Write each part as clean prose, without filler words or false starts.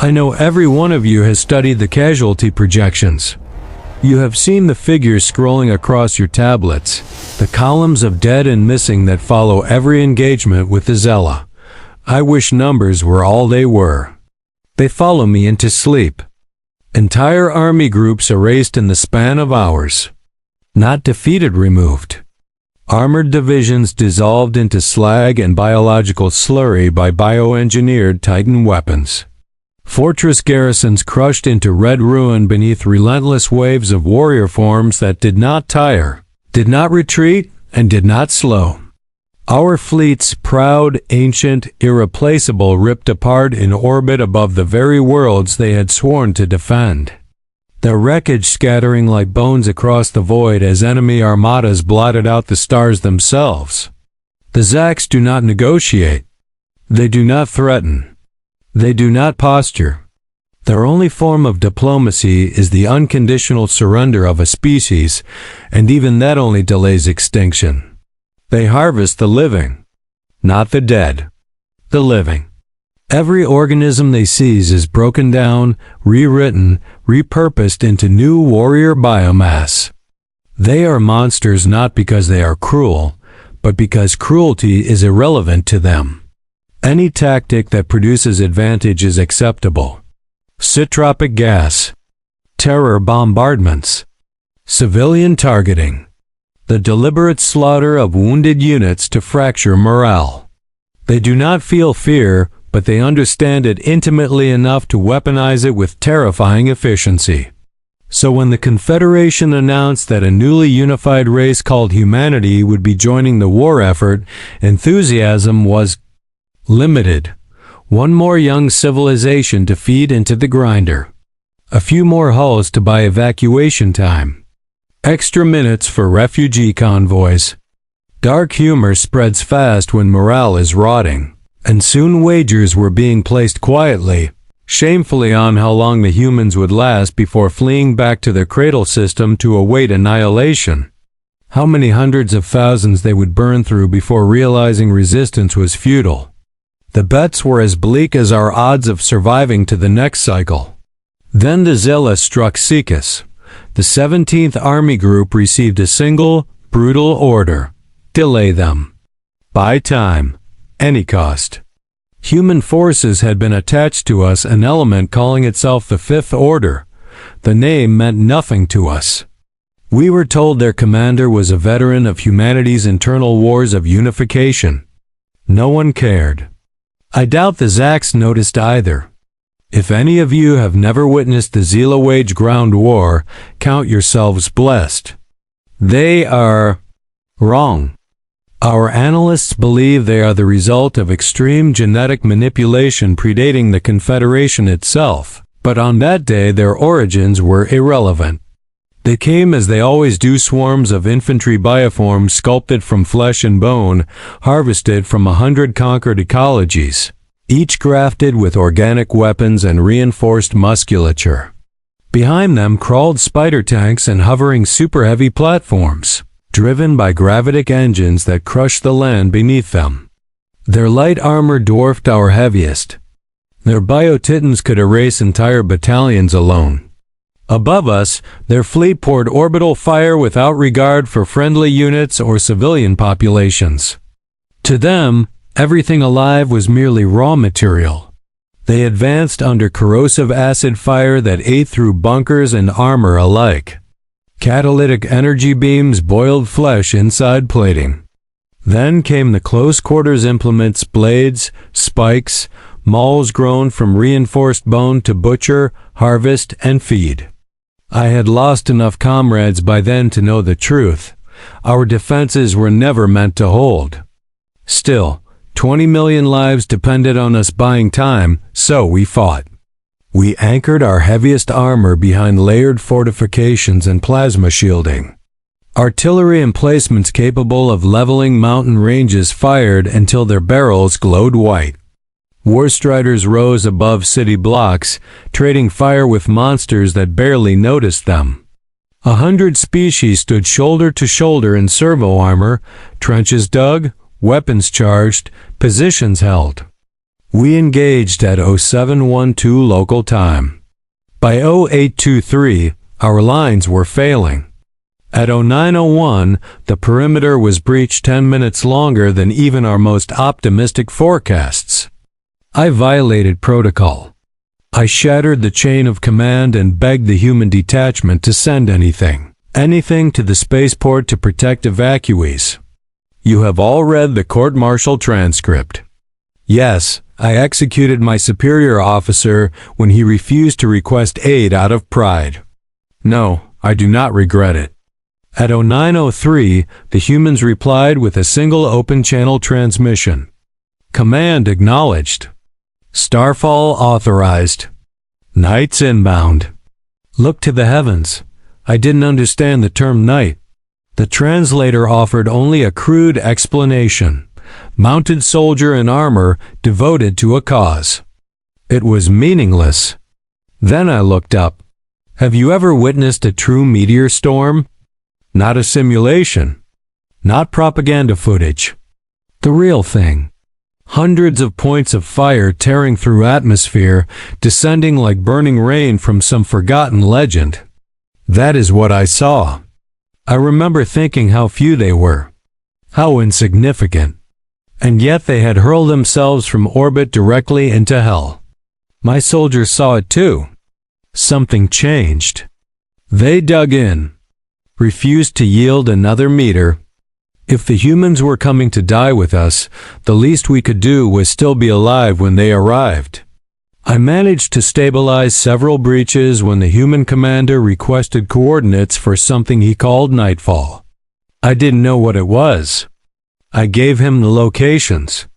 I know every one of you has studied the casualty projections. You have seen the figures scrolling across your tablets, the columns of dead and missing that follow every engagement with the Zella. I wish numbers were all they were. They follow me into sleep. Entire army groups erased in the span of hours. Not defeated, removed. Armored divisions dissolved into slag and biological slurry by bioengineered Titan weapons. Fortress garrisons crushed into red ruin beneath relentless waves of warrior forms that did not tire, did not retreat, and did not slow. Our fleets, proud, ancient, irreplaceable, ripped apart in orbit above the very worlds they had sworn to defend. Their wreckage scattering like bones across the void as enemy armadas blotted out the stars themselves. The Zaks do not negotiate. They do not threaten. They do not posture. Their only form of diplomacy is the unconditional surrender of a species, and even that only delays extinction. They harvest the living, not the dead. The living. Every organism they seize is broken down, rewritten, repurposed into new warrior biomass. They are monsters not because they are cruel, but because cruelty is irrelevant to them. Any tactic that produces advantage is acceptable. Citropic gas, terror bombardments, civilian targeting, the deliberate slaughter of wounded units to fracture morale. They do not feel fear, but they understand it intimately enough to weaponize it with terrifying efficiency. So when the Confederation announced that a newly unified race called humanity would be joining the war effort, enthusiasm was limited. One more young civilization to feed into the grinder. A few more hulls to buy evacuation time. Extra minutes for refugee convoys. Dark humor spreads fast when morale is rotting, and soon wagers were being placed quietly, shamefully on how long the humans would last before fleeing back to their cradle system to await annihilation. How many hundreds of thousands they would burn through before realizing resistance was futile. The bets were as bleak as our odds of surviving to the next cycle. Then the Zella struck Sekas. The 17th Army Group received a single, brutal order. Delay them. Buy time. Any cost. Human forces had been attached to us, an element calling itself the Fifth Order. The name meant nothing to us. We were told their commander was a veteran of humanity's internal wars of unification. No one cared. I doubt the Zaks noticed either. If any of you have never witnessed the Zilla wage ground war, count yourselves blessed. They are wrong. Our analysts believe they are the result of extreme genetic manipulation predating the Confederation itself, but on that day their origins were irrelevant. They came as they always do, swarms of infantry bioforms sculpted from flesh and bone, harvested from 100 conquered ecologies, each grafted with organic weapons and reinforced musculature. Behind them crawled spider tanks and hovering super-heavy platforms, driven by gravitic engines that crushed the land beneath them. Their light armor dwarfed our heaviest. Their biotitans could erase entire battalions alone. Above us, their fleet poured orbital fire without regard for friendly units or civilian populations. To them, everything alive was merely raw material. They advanced under corrosive acid fire that ate through bunkers and armor alike. Catalytic energy beams boiled flesh inside plating. Then came the close quarters implements, blades, spikes, mauls grown from reinforced bone to butcher, harvest, and feed. I had lost enough comrades by then to know the truth. Our defenses were never meant to hold. Still, 20 million lives depended on us buying time, so we fought. We anchored our heaviest armor behind layered fortifications and plasma shielding. Artillery emplacements capable of leveling mountain ranges fired until their barrels glowed white. Warstriders rose above city blocks, trading fire with monsters that barely noticed them. 100 species stood shoulder to shoulder in servo armor, trenches dug, weapons charged, positions held. We engaged at 0712 local time. By 0823, our lines were failing. At 0901, the perimeter was breached 10 minutes longer than even our most optimistic forecasts. I violated protocol. I shattered the chain of command and begged the human detachment to send anything to the spaceport to protect evacuees. You have all read the court-martial transcript. Yes, I executed my superior officer when he refused to request aid out of pride. No, I do not regret it. At 0903, the humans replied with a single open-channel transmission. Command acknowledged. Starfall authorized. Knights inbound. Look to the heavens. I didn't understand the term knight. The translator offered only a crude explanation. Mounted soldier in armor devoted to a cause. It was meaningless. Then I looked up. Have you ever witnessed a true meteor storm? Not a simulation. Not propaganda footage. The real thing. Hundreds of points of fire tearing through atmosphere, descending like burning rain from some forgotten legend. That is what I saw. I remember thinking how few they were. How insignificant. And yet they had hurled themselves from orbit directly into hell. My soldiers saw it too. Something changed. They dug in. Refused to yield another meter. If the humans were coming to die with us, the least we could do was still be alive when they arrived. I managed to stabilize several breaches when the human commander requested coordinates for something he called nightfall. I didn't know what it was. I gave him the locations.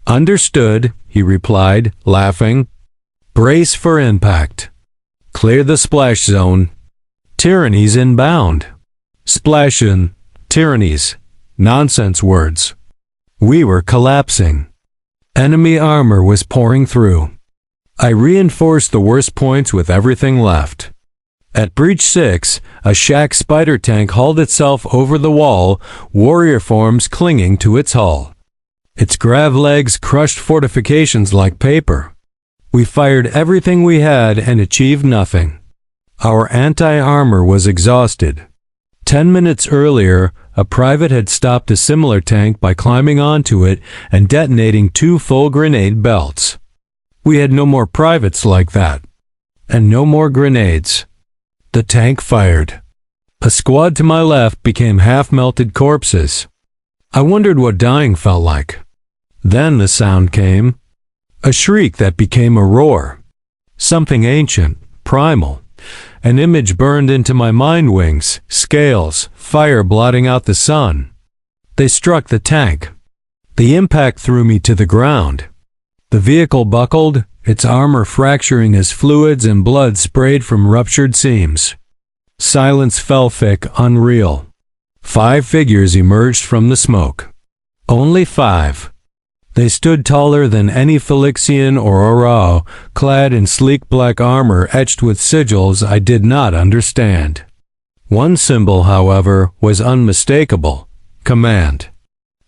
Understood, he replied, laughing. Brace for impact. Clear the splash zone. Tyrannies inbound. Splash in. Tyrannies. Nonsense words. We were collapsing. Enemy armor was pouring through. I reinforced the worst points with everything left. At Breach 6, a Shack spider tank hauled itself over the wall, warrior forms clinging to its hull. Its grav legs crushed fortifications like paper. We fired everything we had and achieved nothing. Our anti-armor was exhausted. 10 minutes earlier, a private had stopped a similar tank by climbing onto it and detonating 2 full grenade belts. We had no more privates like that. And no more grenades. The tank fired. A squad to my left became half-melted corpses. I wondered what dying felt like. Then the sound came. A shriek that became a roar. Something ancient, primal. An image burned into my mind wings, scales, fire blotting out the sun. They struck the tank. The impact threw me to the ground. The vehicle buckled, its armor fracturing as fluids and blood sprayed from ruptured seams. Silence fell thick, unreal. 5 figures emerged from the smoke. Only 5. They stood taller than any Felixian or Orao, clad in sleek black armor etched with sigils I did not understand. One symbol, however, was unmistakable: command.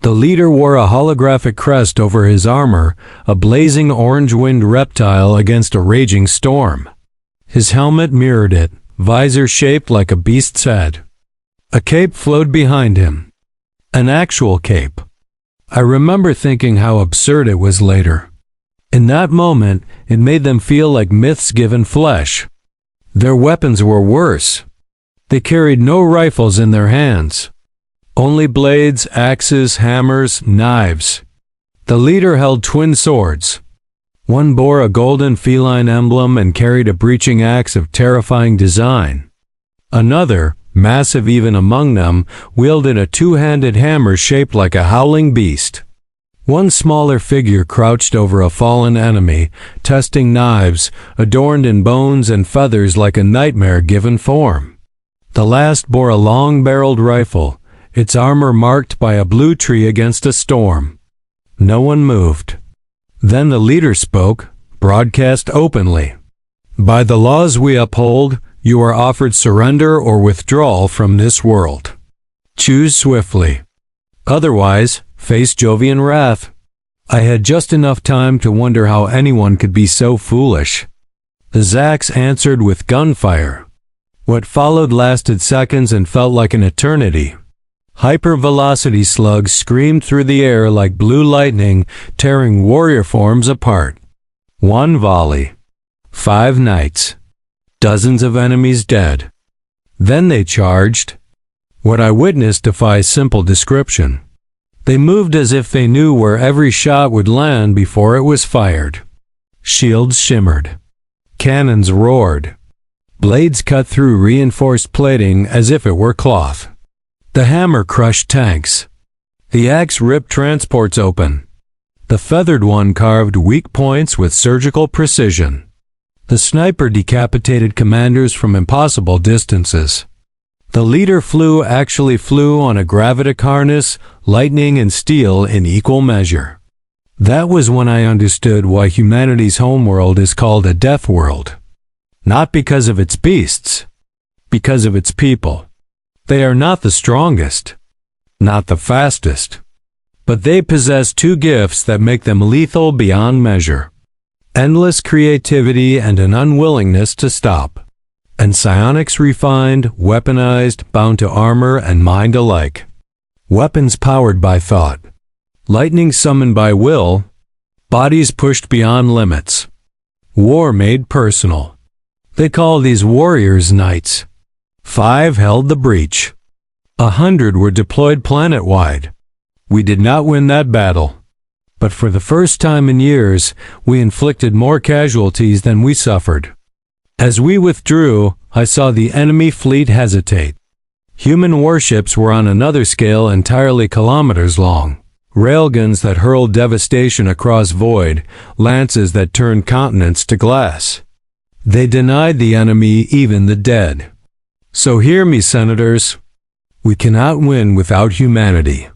The leader wore a holographic crest over his armor, a blazing orange-winged reptile against a raging storm. His helmet mirrored it, visor shaped like a beast's head. A cape flowed behind him. An actual cape. I remember thinking how absurd it was later. In that moment, it made them feel like myths given flesh. Their weapons were worse. They carried no rifles in their hands. Only blades, axes, hammers, knives. The leader held twin swords. One bore a golden feline emblem and carried a breaching axe of terrifying design. Another, massive even among them, wielded a 2-handed hammer shaped like a howling beast. One smaller figure crouched over a fallen enemy, testing knives, adorned in bones and feathers like a nightmare given form. The last bore a long-barreled rifle, its armor marked by a blue tree against a storm. No one moved. Then the leader spoke, broadcast openly. By the laws we uphold, you are offered surrender or withdrawal from this world. Choose swiftly. Otherwise, face Jovian wrath. I had just enough time to wonder how anyone could be so foolish. The Zaks answered with gunfire. What followed lasted seconds and felt like an eternity. Hypervelocity slugs screamed through the air like blue lightning, tearing warrior forms apart. One volley. 5 knights. Dozens of enemies dead. Then they charged. What I witnessed defies simple description. They moved as if they knew where every shot would land before it was fired. Shields shimmered. Cannons roared. Blades cut through reinforced plating as if it were cloth. The hammer crushed tanks. The axe ripped transports open. The feathered one carved weak points with surgical precision. The sniper decapitated commanders from impossible distances. The leader actually flew on a gravitic harness, lightning and steel in equal measure. That was when I understood why humanity's homeworld is called a death world. Not because of its beasts, because of its people. They are not the strongest, not the fastest, but they possess 2 gifts that make them lethal beyond measure. Endless creativity and an unwillingness to stop. And psionics refined, weaponized, bound to armor and mind alike. Weapons powered by thought. Lightning summoned by will. Bodies pushed beyond limits. War made personal. They call these warriors knights. 5 held the breach. 100 were deployed planet-wide. We did not win that battle. But for the first time in years, we inflicted more casualties than we suffered. As we withdrew, I saw the enemy fleet hesitate. Human warships were on another scale entirely kilometers long. Railguns that hurled devastation across void, lances that turned continents to glass. They denied the enemy even the dead. So hear me, senators. We cannot win without humanity.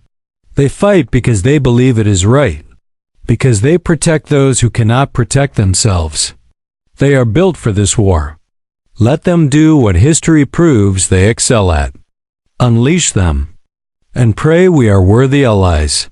They fight because they believe it is right, because they protect those who cannot protect themselves. They are built for this war. Let them do what history proves they excel at. Unleash them. And pray we are worthy allies.